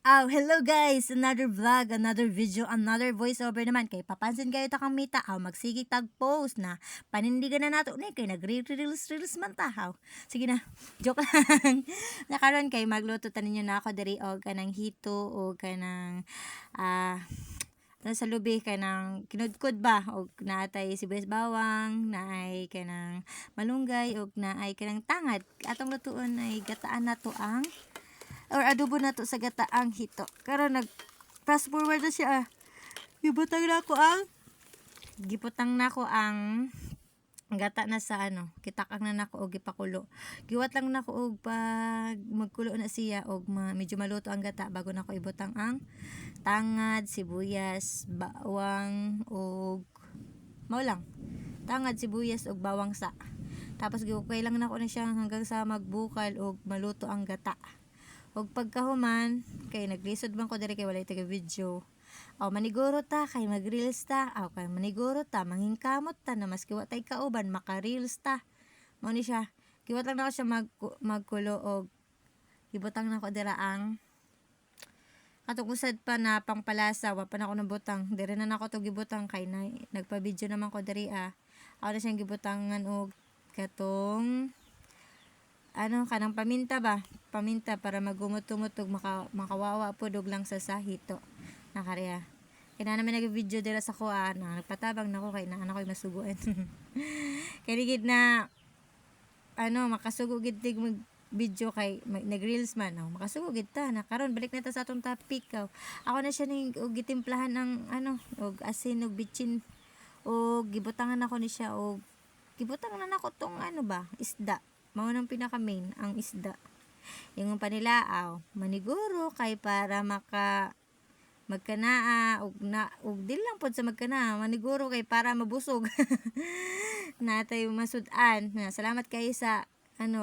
Oh, hello guys! Another vlog, another video, another voiceover naman. Kay papansin kayo takang mita, magsigig tag post na panindigan na nato ni kay nagre-reels man ta. Sige na, joke lang. Nakaroon kay magluto ta ninyo na ako diri og kanang hito o kanang sa lubi kanang kinudkod ba og naatay sibuyas bawang, naay kanang malunggay og naay kanang tangad. Atong lutuon ay gataan nato ang or adobo na to sa gataang hito. Karon nag fast forward na siya. Gibutang nako ang gata na sa kitakang na nako og gipakulo. Giwat lang nako og pag magkulo na siya og medyo maluto ang gata bago nako ibutang ang tangad, sibuyas, bawang og mao lang. Tangad, sibuyas og bawang sa. Tapos giukay lang nako na siya hanggang sa magbukal og maluto ang gata. Og pagkahuman kay naglisod man ko diri kay walay taga video. Maniguro ta kay magreels ta. Kay maniguro ta mangingkamot ta na maski wa tay kauban maka-reels ta. Mao ni siya. Giwat lang nako siya magkulo og gibutang nako dira ang atong usad pa na pangpalasa wa pa nako nabutang. Diri na nako to gibutang kay nagpa-video naman ko diri Ako na siyang gibutangan og katong kanang paminta para magumot-umot makawawa po dog lang sa sahito nakariya kaya naman nag-video dira sa ko nagpatabang nako kay anak ko'y masuguan kaya gid na makasugo gid tig mag video kay nag-reels man makasugo gid ta na karon balik na ta sa atong topic ako na siya ning og gitimplahan ng og asin og bitchin og gibutangan ako ni siya og gibutangan na nako tong isda. Mao nang pinaka main ang isda. Yung panilaaw, maniguro kay para magkanaa og dili lang pod sa magkanaa, maniguro kay para mabusog. Natay masudan. Salamat kay sa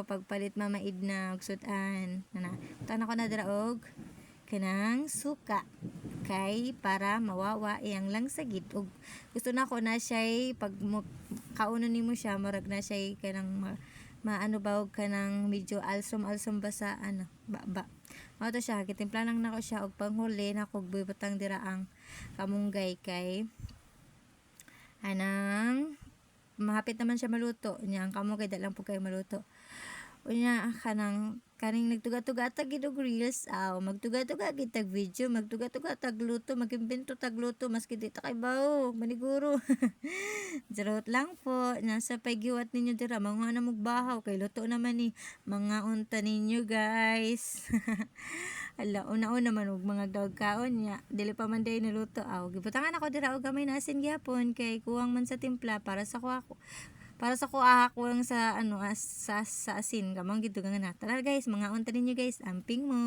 pagpalit mama Idna og sudan. Tana ko na dira og kanang suka kay para mawawa iyang lang sagit og gusto na ko na siya pag kauno nimo siya murag na siya kanang og kanang medyo alsom ba sa ba. Mao to siya gitimpla lang nako siya og panghuli nako bibutang dira ang kamunggay kay mahapit naman siya maluto niya ang kamunggay dalang pug kay maluto. Unya kaning nagtuga-tuga tag gid og reels magtuga-tuga gid tag video magtuga-tuga tag luto magimbento tag luto maski di ta kay bawo maniguro jarot lang po nasa paygiwat ninyo dira mga na magbahaw kay luto naman ni mga unta ninyo guys ala una-una man og mga dog kaon nya dili pa man day niluto gibutangan ako dira og gamay na asin gyapon kay kuwang man sa timpla para sa ko lang sa sa asin gamang gid nga na tara guys mga unta ninyo guys amping mo.